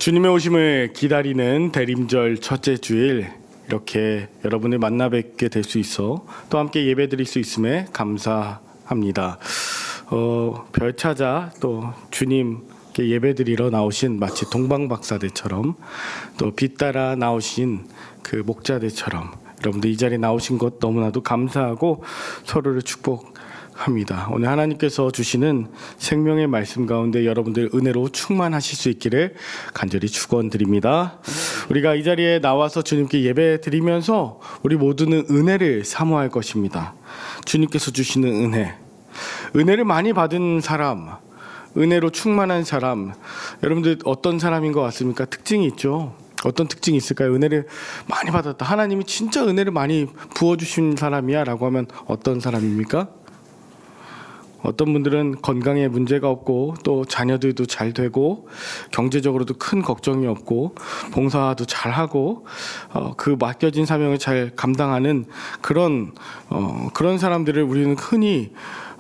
주님의 오심을 기다리는 대림절 첫째 주일, 이렇게 여러분을 만나 뵙게 될 수 있어 또 함께 예배 드릴 수 있음에 감사합니다. 별 찾아 또 주님께 예배 드리러 나오신 마치 동방박사들처럼 또 빛 따라 나오신 그 목자들처럼 여러분들 이 자리에 나오신 것 너무나도 감사하고 서로를 축복합니다. 오늘 하나님께서 주시는 생명의 말씀 가운데 여러분들 은혜로 충만하실 수 있기를 간절히 축원드립니다. 우리가 이 자리에 나와서 주님께 예배 드리면서 우리 모두는 은혜를 사모할 것입니다. 주님께서 주시는 은혜를 많이 받은 사람, 은혜로 충만한 사람, 여러분들 어떤 사람인 것 같습니까? 특징이 있죠. 어떤 특징이 있을까요? 은혜를 많이 받았다. 하나님이 진짜 은혜를 많이 부어주신 사람이야 라고 하면 어떤 사람입니까? 어떤 분들은 건강에 문제가 없고 또 자녀들도 잘 되고 경제적으로도 큰 걱정이 없고 봉사도 잘하고 그 맡겨진 사명을 잘 감당하는 그런 사람들을 우리는 흔히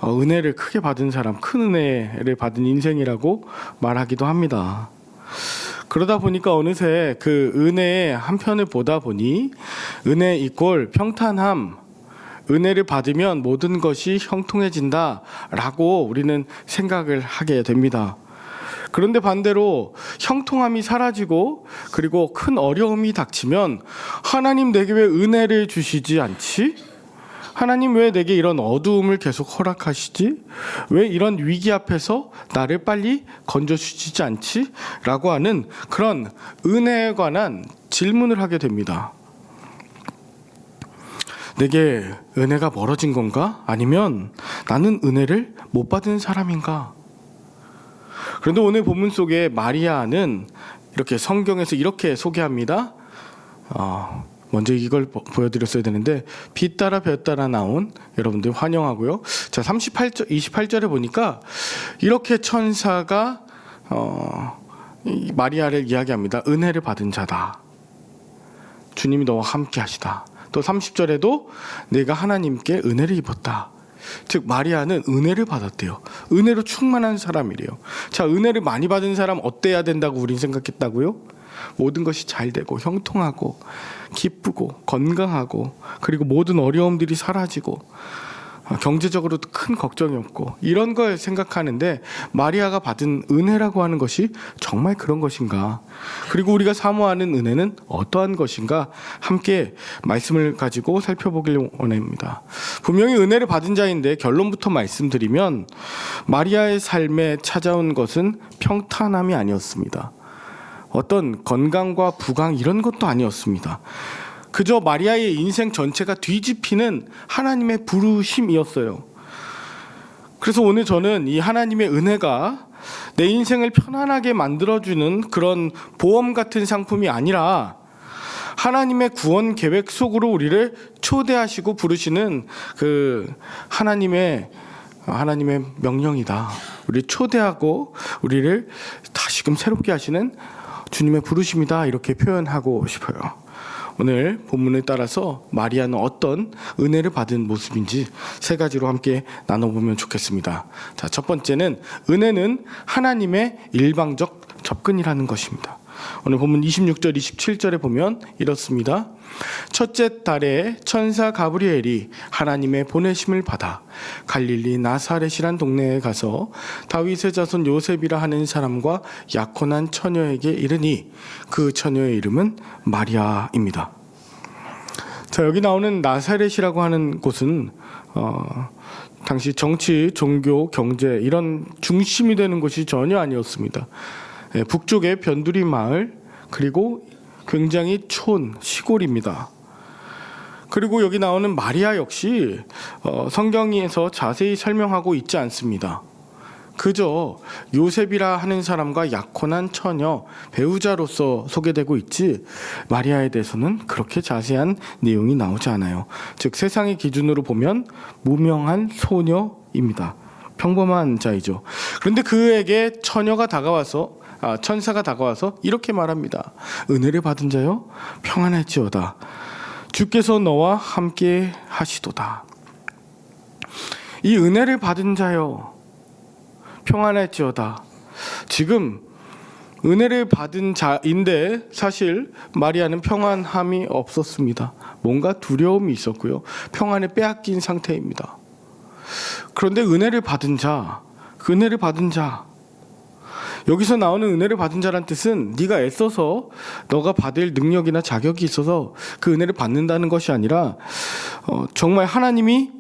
은혜를 크게 받은 사람, 큰 은혜를 받은 인생이라고 말하기도 합니다. 그러다 보니까 어느새 그 은혜의 한편을 보다 보니 은혜 이꼴 평탄함, 은혜를 받으면 모든 것이 형통해진다라고 우리는 생각을 하게 됩니다. 그런데 반대로 형통함이 사라지고 그리고 큰 어려움이 닥치면 하나님 내게 왜 은혜를 주시지 않지? 하나님 왜 내게 이런 어두움을 계속 허락하시지? 왜 이런 위기 앞에서 나를 빨리 건져주시지 않지? 라고 하는 그런 은혜에 관한 질문을 하게 됩니다. 내게 은혜가 멀어진 건가? 아니면 나는 은혜를 못 받은 사람인가? 그런데 오늘 본문 속에 마리아는 이렇게 성경에서 이렇게 소개합니다. 먼저 이걸 보여드렸어야 되는데 빛 따라 별 따라 나온 여러분들 환영하고요. 자, 28절에 보니까 이렇게 천사가 마리아를 이야기합니다. 은혜를 받은 자다. 주님이 너와 함께 하시다. 또 30절에도 내가 하나님께 은혜를 입었다. 즉 마리아는 은혜를 받았대요. 은혜로 충만한 사람이래요. 자, 은혜를 많이 받은 사람 어때야 된다고 우린 생각했다고요? 모든 것이 잘 되고 형통하고 기쁘고 건강하고 그리고 모든 어려움들이 사라지고 경제적으로도 큰 걱정이 없고 이런 걸 생각하는데 마리아가 받은 은혜라고 하는 것이 정말 그런 것인가? 그리고 우리가 사모하는 은혜는 어떠한 것인가? 함께 말씀을 가지고 살펴보길 원합니다. 분명히 은혜를 받은 자인데 결론부터 말씀드리면 마리아의 삶에 찾아온 것은 평탄함이 아니었습니다. 어떤 건강과 부강 이런 것도 아니었습니다. 그저 마리아의 인생 전체가 뒤집히는 하나님의 부르심이었어요. 그래서 오늘 저는 이 하나님의 은혜가 내 인생을 편안하게 만들어주는 그런 보험 같은 상품이 아니라 하나님의 구원 계획 속으로 우리를 초대하시고 부르시는 그 하나님의 명령이다. 우리를 초대하고 우리를 다시금 새롭게 하시는 주님의 부르심이다. 이렇게 표현하고 싶어요. 오늘 본문을 따라서 마리아는 어떤 은혜를 받은 모습인지 세 가지로 함께 나눠보면 좋겠습니다. 자, 첫 번째는 은혜는 하나님의 일방적 접근이라는 것입니다. 오늘 본문 26절, 27절에 보면 이렇습니다. 첫째 달에 천사 가브리엘이 하나님의 보내심을 받아 갈릴리 나사렛이란 동네에 가서 다윗의 자손 요셉이라 하는 사람과 약혼한 처녀에게 이르니 그 처녀의 이름은 마리아입니다. 자, 여기 나오는 나사렛이라고 하는 곳은 당시 정치, 종교, 경제 이런 중심이 되는 곳이 전혀 아니었습니다. 북쪽의 변두리 마을, 그리고 굉장히 시골입니다. 그리고 여기 나오는 마리아 역시 성경에서 자세히 설명하고 있지 않습니다. 그저 요셉이라 하는 사람과 약혼한 처녀, 배우자로서 소개되고 있지 마리아에 대해서는 그렇게 자세한 내용이 나오지 않아요. 즉 세상의 기준으로 보면 무명한 소녀입니다. 평범한 자이죠. 그런데 그에게 천사가 다가와서 이렇게 말합니다. 은혜를 받은 자여 평안할지어다. 주께서 너와 함께 하시도다. 이 은혜를 받은 자여 평안할지어다. 지금 은혜를 받은 자인데 사실 마리아는 평안함이 없었습니다. 뭔가 두려움이 있었고요. 평안을 빼앗긴 상태입니다. 그런데 은혜를 받은 자, 그 은혜를 받은 자, 여기서 나오는 은혜를 받은 자란 뜻은 네가 애써서 너가 받을 능력이나 자격이 있어서 그 은혜를 받는다는 것이 아니라 정말 하나님이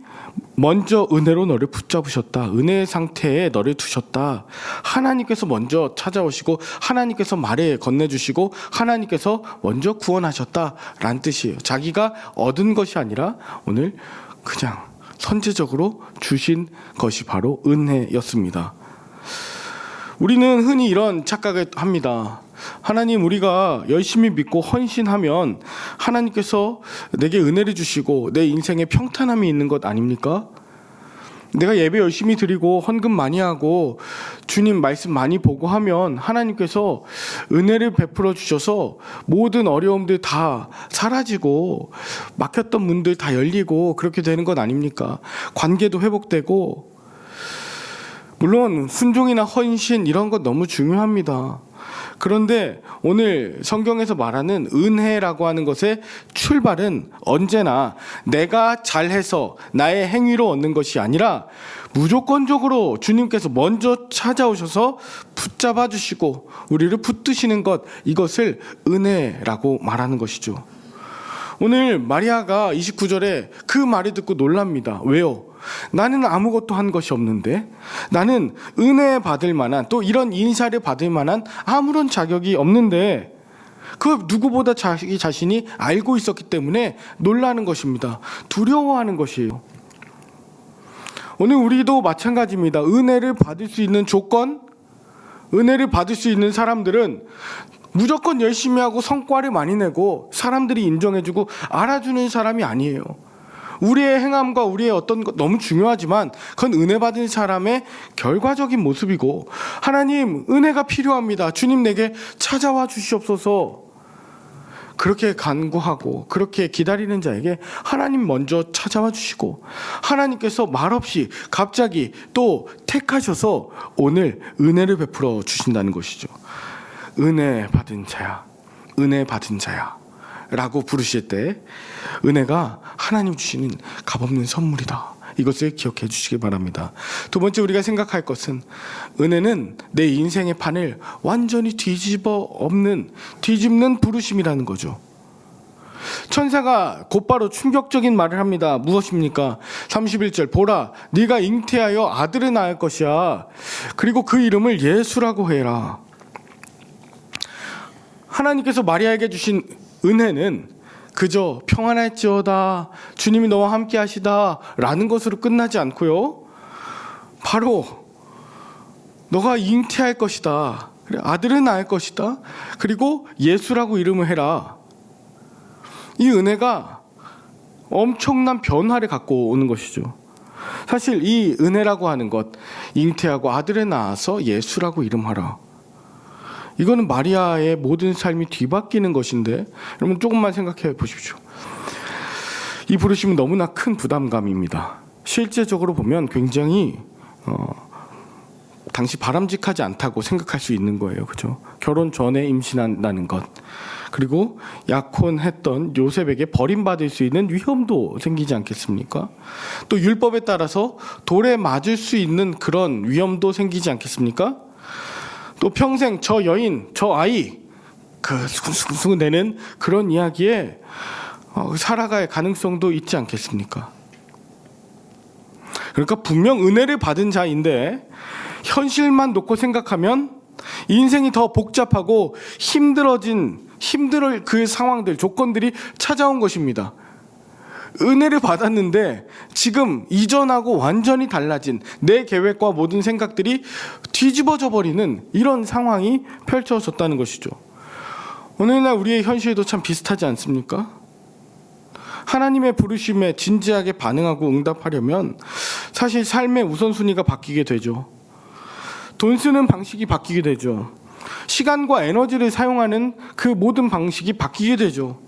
먼저 은혜로 너를 붙잡으셨다. 은혜의 상태에 너를 두셨다. 하나님께서 먼저 찾아오시고 하나님께서 말에 건네주시고 하나님께서 먼저 구원하셨다라는 뜻이에요. 자기가 얻은 것이 아니라 오늘 그냥 선제적으로 주신 것이 바로 은혜였습니다. 우리는 흔히 이런 착각을 합니다. 하나님, 우리가 열심히 믿고 헌신하면 하나님께서 내게 은혜를 주시고 내 인생에 평탄함이 있는 것 아닙니까? 내가 예배 열심히 드리고 헌금 많이 하고 주님 말씀 많이 보고 하면 하나님께서 은혜를 베풀어 주셔서 모든 어려움들 다 사라지고 막혔던 문들 다 열리고 그렇게 되는 것 아닙니까? 관계도 회복되고. 물론 순종이나 헌신 이런 것 너무 중요합니다. 그런데 오늘 성경에서 말하는 은혜라고 하는 것의 출발은 언제나 내가 잘해서 나의 행위로 얻는 것이 아니라 무조건적으로 주님께서 먼저 찾아오셔서 붙잡아 주시고 우리를 붙드시는 것, 이것을 은혜라고 말하는 것이죠. 오늘 마리아가 29절에 그 말을 듣고 놀랍니다. 왜요? 나는 아무것도 한 것이 없는데, 나는 은혜 받을 만한, 또 이런 인사를 받을 만한 아무런 자격이 없는데, 그 누구보다 자기 자신이 알고 있었기 때문에 놀라는 것입니다. 두려워하는 것이에요. 오늘 우리도 마찬가지입니다. 은혜를 받을 수 있는 조건, 은혜를 받을 수 있는 사람들은 무조건 열심히 하고 성과를 많이 내고 사람들이 인정해주고 알아주는 사람이 아니에요. 우리의 행함과 우리의 어떤 것 너무 중요하지만 그건 은혜 받은 사람의 결과적인 모습이고, 하나님 은혜가 필요합니다. 주님 내게 찾아와 주시옵소서. 그렇게 간구하고 그렇게 기다리는 자에게 하나님 먼저 찾아와 주시고 하나님께서 말없이 갑자기 또 택하셔서 오늘 은혜를 베풀어 주신다는 것이죠. 은혜 받은 자야, 은혜 받은 자야 라고 부르실 때 은혜가 하나님 주시는 값없는 선물이다. 이것을 기억해 주시기 바랍니다. 두 번째 우리가 생각할 것은, 은혜는 내 인생의 판을 완전히 뒤집는 부르심이라는 거죠. 천사가 곧바로 충격적인 말을 합니다. 무엇입니까? 31절, 보라, 네가 잉태하여 아들을 낳을 것이야. 그리고 그 이름을 예수라고 해라. 하나님께서 마리아에게 주신 은혜는 그저 평안할지어다, 주님이 너와 함께 하시다 라는 것으로 끝나지 않고요, 바로 너가 잉태할 것이다, 아들을 낳을 것이다, 그리고 예수라고 이름을 해라. 이 은혜가 엄청난 변화를 갖고 오는 것이죠. 사실 이 은혜라고 하는 것, 잉태하고 아들을 낳아서 예수라고 이름하라, 이거는 마리아의 모든 삶이 뒤바뀌는 것인데, 여러분 조금만 생각해 보십시오. 이 부르심은 너무나 큰 부담감입니다. 실제적으로 보면 굉장히 당시 바람직하지 않다고 생각할 수 있는 거예요. 그죠? 결혼 전에 임신한다는 것, 그리고 약혼했던 요셉에게 버림받을 수 있는 위험도 생기지 않겠습니까? 또 율법에 따라서 돌에 맞을 수 있는 그런 위험도 생기지 않겠습니까? 또 평생 저 여인, 저 아이, 그 수근수근 되는 그런 이야기에 살아갈 가능성도 있지 않겠습니까? 그러니까 분명 은혜를 받은 자인데 현실만 놓고 생각하면 인생이 더 복잡하고 힘들 그 상황들, 조건들이 찾아온 것입니다. 은혜를 받았는데 지금 이전하고 완전히 달라진 내 계획과 모든 생각들이 뒤집어져 버리는 이런 상황이 펼쳐졌다는 것이죠. 오늘날 우리의 현실도 참 비슷하지 않습니까? 하나님의 부르심에 진지하게 반응하고 응답하려면 사실 삶의 우선순위가 바뀌게 되죠. 돈 쓰는 방식이 바뀌게 되죠. 시간과 에너지를 사용하는 그 모든 방식이 바뀌게 되죠.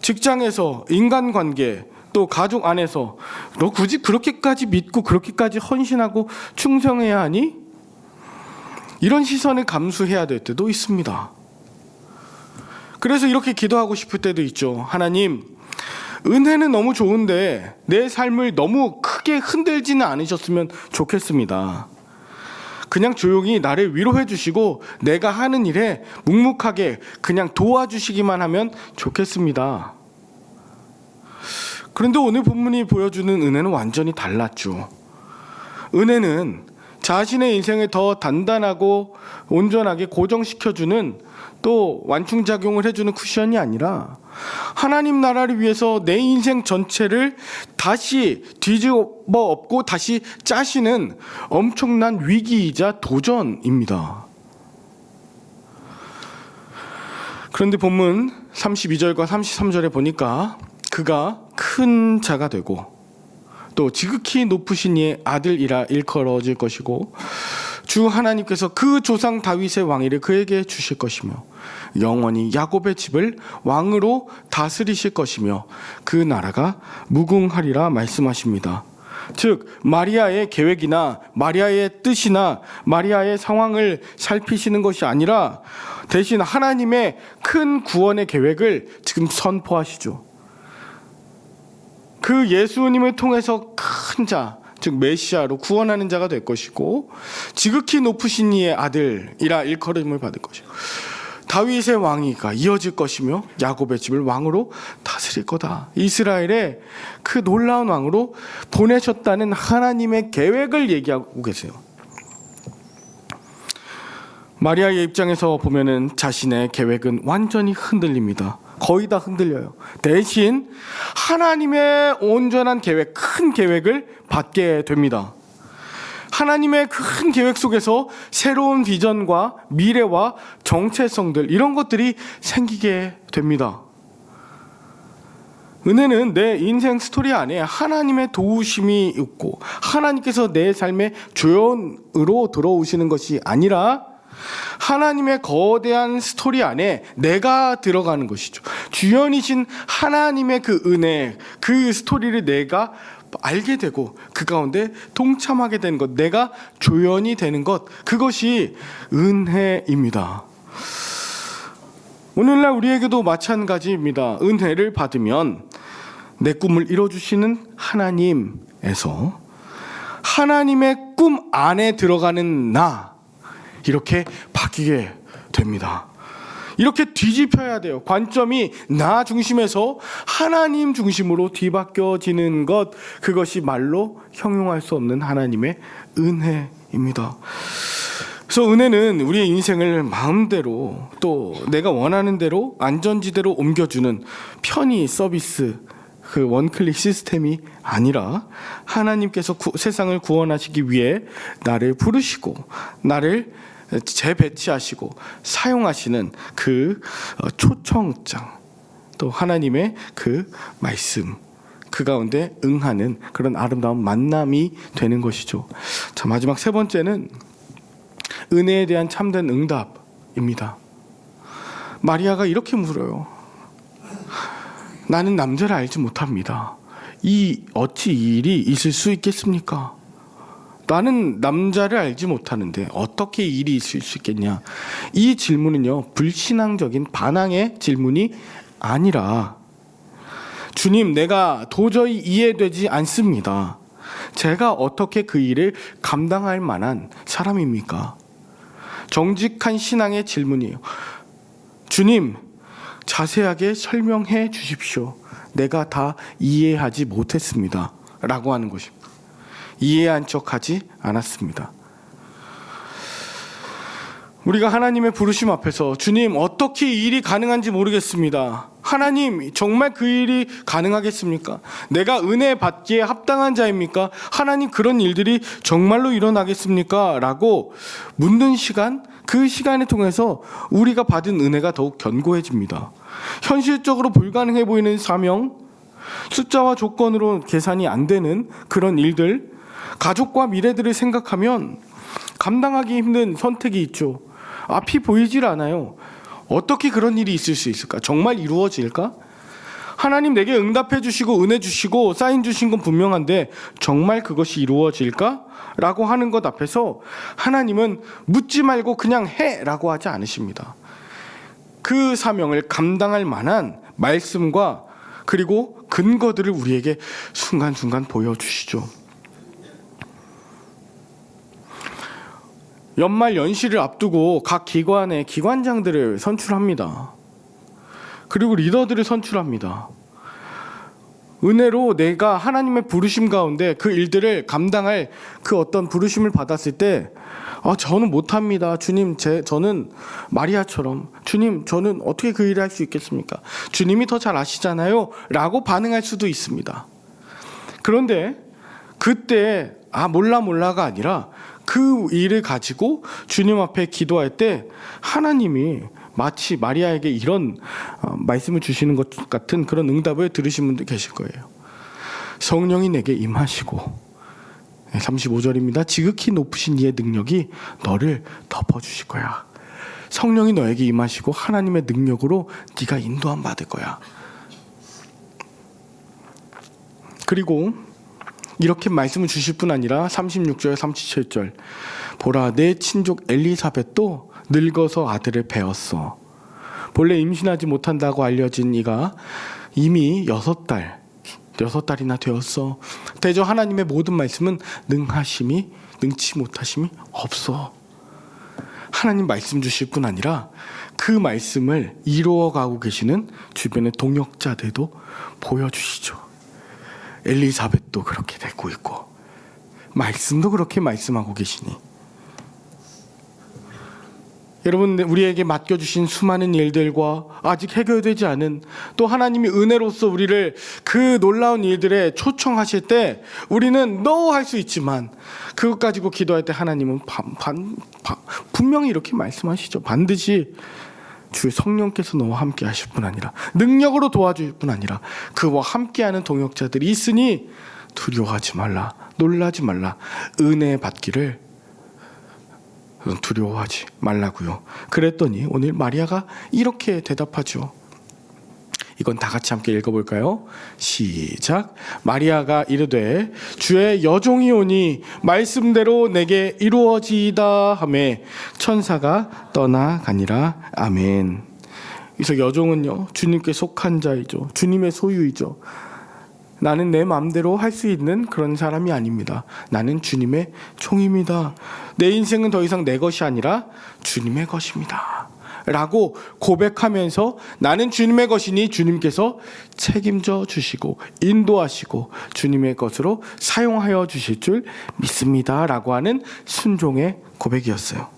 직장에서, 인간관계, 또 가족 안에서 너 굳이 그렇게까지 믿고 그렇게까지 헌신하고 충성해야 하니? 이런 시선을 감수해야 될 때도 있습니다. 그래서 이렇게 기도하고 싶을 때도 있죠. 하나님, 은혜는 너무 좋은데 내 삶을 너무 크게 흔들지는 않으셨으면 좋겠습니다. 그냥 조용히 나를 위로해 주시고 내가 하는 일에 묵묵하게 그냥 도와주시기만 하면 좋겠습니다. 그런데 오늘 본문이 보여주는 은혜는 완전히 달랐죠. 은혜는 자신의 인생을 더 단단하고 온전하게 고정시켜주는 또 완충작용을 해주는 쿠션이 아니라 하나님 나라를 위해서 내 인생 전체를 다시 뒤집어 엎고 다시 짜시는 엄청난 위기이자 도전입니다. 그런데 본문 32절과 33절에 보니까 그가 큰 자가 되고 또 지극히 높으신 이의 아들이라 일컬어질 것이고 주 하나님께서 그 조상 다윗의 왕위를 그에게 주실 것이며 영원히 야곱의 집을 왕으로 다스리실 것이며 그 나라가 무궁하리라 말씀하십니다. 즉 마리아의 계획이나 마리아의 뜻이나 마리아의 상황을 살피시는 것이 아니라 대신 하나님의 큰 구원의 계획을 지금 선포하시죠. 그 예수님을 통해서 큰 자, 즉 메시아로 구원하는 자가 될 것이고 지극히 높으신 이의 아들이라 일컬음을 받을 것이고 다윗의 왕위가 이어질 것이며 야곱의 집을 왕으로 다스릴 거다. 이스라엘의 그 놀라운 왕으로 보내셨다는 하나님의 계획을 얘기하고 계세요. 마리아의 입장에서 보면은 자신의 계획은 완전히 흔들립니다. 거의 다 흔들려요. 대신 하나님의 온전한 계획, 큰 계획을 받게 됩니다. 하나님의 큰 계획 속에서 새로운 비전과 미래와 정체성들 이런 것들이 생기게 됩니다. 은혜는 내 인생 스토리 안에 하나님의 도우심이 있고 하나님께서 내 삶의 조연으로 들어오시는 것이 아니라 하나님의 거대한 스토리 안에 내가 들어가는 것이죠. 주연이신 하나님의 그 은혜, 그 스토리를 내가 알게 되고 그 가운데 동참하게 되는 것, 내가 조연이 되는 것, 그것이 은혜입니다. 오늘날 우리에게도 마찬가지입니다. 은혜를 받으면 내 꿈을 이뤄주시는 하나님에서 하나님의 꿈 안에 들어가는 나, 이렇게 바뀌게 됩니다. 이렇게 뒤집혀야 돼요. 관점이 나 중심에서 하나님 중심으로 뒤바뀌어지는 것, 그것이 말로 형용할 수 없는 하나님의 은혜입니다. 그래서 은혜는 우리의 인생을 마음대로 또 내가 원하는 대로 안전지대로 옮겨주는 편의 서비스, 그 원클릭 시스템이 아니라 하나님께서 세상을 구원하시기 위해 나를 부르시고 나를 재배치하시고 사용하시는 그 초청장, 또 하나님의 그 말씀, 그 가운데 응하는 그런 아름다운 만남이 되는 것이죠. 자, 마지막 세 번째는 은혜에 대한 참된 응답입니다. 마리아가 이렇게 물어요. 나는 남자를 알지 못합니다. 어찌 이 일이 있을 수 있겠습니까? 나는 남자를 알지 못하는데 어떻게 이 일이 있을 수 있겠냐? 이 질문은요, 불신앙적인 반항의 질문이 아니라 주님, 내가 도저히 이해되지 않습니다. 제가 어떻게 그 일을 감당할 만한 사람입니까? 정직한 신앙의 질문이에요. 주님, 자세하게 설명해 주십시오. 내가 다 이해하지 못했습니다. 라고 하는 것입니다. 이해한 척하지 않았습니다. 우리가 하나님의 부르심 앞에서 주님, 어떻게 이 일이 가능한지 모르겠습니다. 하나님, 정말 그 일이 가능하겠습니까? 내가 은혜 받기에 합당한 자입니까? 하나님, 그런 일들이 정말로 일어나겠습니까? 라고 묻는 시간, 그 시간을 통해서 우리가 받은 은혜가 더욱 견고해집니다. 현실적으로 불가능해 보이는 사명, 숫자와 조건으로 계산이 안 되는 그런 일들, 가족과 미래들을 생각하면 감당하기 힘든 선택이 있죠. 앞이 보이질 않아요. 어떻게 그런 일이 있을 수 있을까? 정말 이루어질까? 하나님 내게 응답해 주시고 은혜 주시고 사인 주신 건 분명한데 정말 그것이 이루어질까? 라고 하는 것 앞에서 하나님은 묻지 말고 그냥 해라고 하지 않으십니다. 그 사명을 감당할 만한 말씀과 그리고 근거들을 우리에게 순간순간 보여주시죠. 연말 연시를 앞두고 각 기관의 기관장들을 선출합니다. 그리고 리더들을 선출합니다. 은혜로 내가 하나님의 부르심 가운데 그 일들을 감당할 그 어떤 부르심을 받았을 때 저는 못합니다. 주님, 저는 마리아처럼 주님, 저는 어떻게 그 일을 할 수 있겠습니까? 주님이 더 잘 아시잖아요 라고 반응할 수도 있습니다. 그런데 그때 몰라가 아니라 그 일을 가지고 주님 앞에 기도할 때 하나님이 마치 마리아에게 이런 말씀을 주시는 것 같은 그런 응답을 들으신 분들 계실 거예요. 성령이 내게 임하시고 35절입니다. 지극히 높으신 이의 능력이 너를 덮어주실 거야. 성령이 너에게 임하시고 하나님의 능력으로 네가 인도함 받을 거야. 그리고 이렇게 말씀을 주실 뿐 아니라 36절 37절 보라 내 친족 엘리사벳도 늙어서 아들을 배었어. 본래 임신하지 못한다고 알려진 이가 이미 6달이나 되었어. 대저 하나님의 모든 말씀은 능치 못하심이 없어. 하나님 말씀 주실 뿐 아니라 그 말씀을 이루어가고 계시는 주변의 동역자들도 보여주시죠. 엘리사벳도 그렇게 되고 있고 말씀도 그렇게 말씀하고 계시니 여러분, 우리에게 맡겨주신 수많은 일들과 아직 해결되지 않은 또 하나님이 은혜로서 우리를 그 놀라운 일들에 초청하실 때 우리는 no 할 수 있지만 그것 가지고 기도할 때 하나님은 분명히 이렇게 말씀하시죠. 반드시 주 성령께서 너와 함께 하실 뿐 아니라 능력으로 도와줄 뿐 아니라 그와 함께하는 동역자들이 있으니 두려워하지 말라, 놀라지 말라, 은혜 받기를 두려워하지 말라고요. 그랬더니 오늘 마리아가 이렇게 대답하죠. 이건 다 같이 함께 읽어볼까요? 시작. 마리아가 이르되 주의 여종이 오니 말씀대로 내게 이루어지이다 하매 천사가 떠나가니라. 아멘. 그래서 여종은요, 주님께 속한 자이죠. 주님의 소유이죠. 나는 내 마음대로 할 수 있는 그런 사람이 아닙니다. 나는 주님의 종입니다. 내 인생은 더 이상 내 것이 아니라 주님의 것입니다 라고 고백하면서 나는 주님의 것이니 주님께서 책임져 주시고 인도하시고 주님의 것으로 사용하여 주실 줄 믿습니다 라고 하는 순종의 고백이었어요.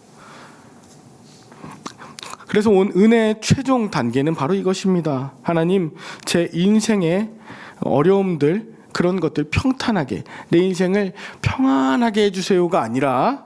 그래서 온 은혜의 최종 단계는 바로 이것입니다. 하나님, 제 인생의 어려움들, 그런 것들 평탄하게, 내 인생을 평안하게 해주세요가 아니라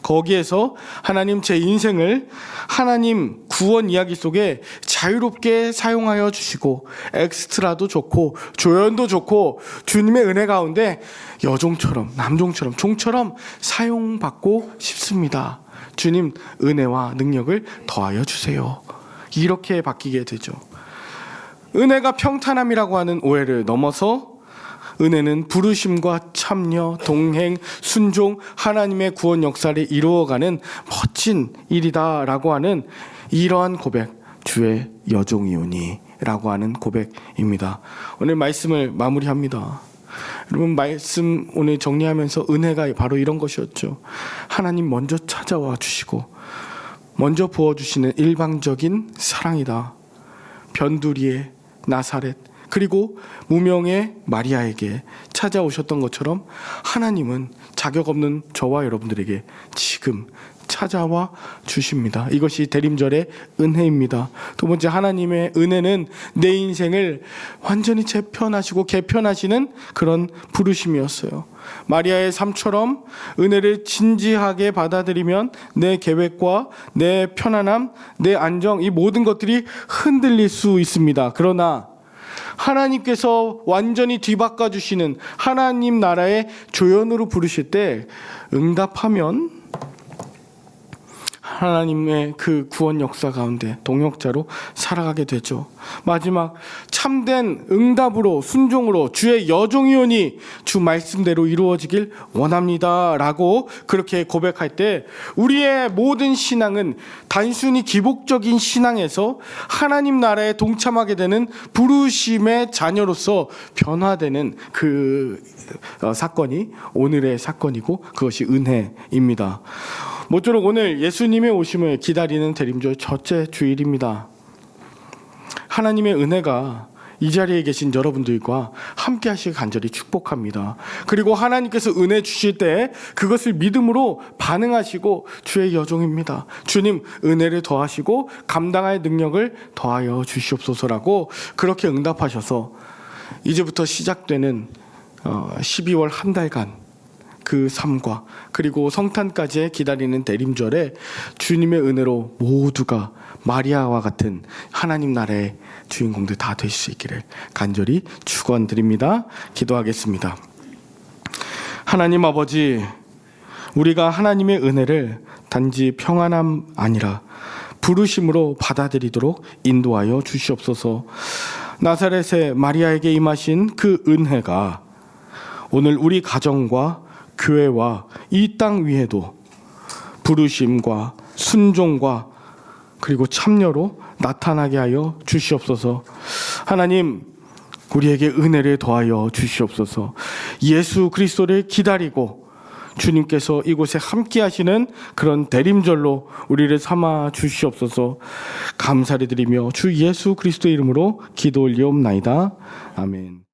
거기에서 하나님, 제 인생을 하나님 구원 이야기 속에 자유롭게 사용하여 주시고 엑스트라도 좋고 조연도 좋고 주님의 은혜 가운데 여종처럼 남종처럼 종처럼 사용받고 싶습니다. 주님 은혜와 능력을 더하여 주세요. 이렇게 바뀌게 되죠. 은혜가 평탄함이라고 하는 오해를 넘어서 은혜는 부르심과 참여, 동행, 순종, 하나님의 구원 역사를 이루어가는 멋진 일이다라고 하는 이러한 고백, 주의 여종이오니 라고 하는 고백입니다. 오늘 말씀을 마무리합니다. 여러분, 말씀 오늘 정리하면서 은혜가 바로 이런 것이었죠. 하나님 먼저 찾아와 주시고 먼저 부어주시는 일방적인 사랑이다. 변두리의 나사렛 그리고 무명의 마리아에게 찾아오셨던 것처럼 하나님은 자격 없는 저와 여러분들에게 지금 찾아와 주십니다. 이것이 대림절의 은혜입니다. 두 번째, 하나님의 은혜는 내 인생을 완전히 재편하시고 개편하시는 그런 부르심이었어요. 마리아의 삶처럼 은혜를 진지하게 받아들이면 내 계획과 내 편안함, 내 안정, 이 모든 것들이 흔들릴 수 있습니다. 그러나 하나님께서 완전히 뒤바꿔 주시는 하나님 나라의 조연으로 부르실 때 응답하면 하나님의 그 구원 역사 가운데 동역자로 살아가게 되죠. 마지막 참된 응답으로 순종으로 주의 여종이오니 주 말씀대로 이루어지길 원합니다 라고 그렇게 고백할 때 우리의 모든 신앙은 단순히 기복적인 신앙에서 하나님 나라에 동참하게 되는 부르심의 자녀로서 변화되는 그 사건이 오늘의 사건이고 그것이 은혜입니다. 모쪼록 오늘 예수님의 오심을 기다리는 대림절 첫째 주일입니다. 하나님의 은혜가 이 자리에 계신 여러분들과 함께 하시길 간절히 축복합니다. 그리고 하나님께서 은혜 주실 때 그것을 믿음으로 반응하시고 주의 여종입니다. 주님 은혜를 더하시고 감당할 능력을 더하여 주시옵소서라고 그렇게 응답하셔서 이제부터 시작되는 12월 한 달간 그 삶과 그리고 성탄까지 기다리는 대림절에 주님의 은혜로 모두가 마리아와 같은 하나님 나라의 주인공들 다 되실 수 있기를 간절히 축원드립니다. 기도하겠습니다. 하나님 아버지, 우리가 하나님의 은혜를 단지 평안함 아니라 부르심으로 받아들이도록 인도하여 주시옵소서. 나사렛의 마리아에게 임하신 그 은혜가 오늘 우리 가정과 교회와 이 땅 위에도 부르심과 순종과 그리고 참여로 나타나게 하여 주시옵소서. 하나님, 우리에게 은혜를 더하여 주시옵소서. 예수 그리스도를 기다리고 주님께서 이곳에 함께 하시는 그런 대림절로 우리를 삼아 주시옵소서. 감사를 드리며 주 예수 그리스도의 이름으로 기도 올리옵나이다. 아멘.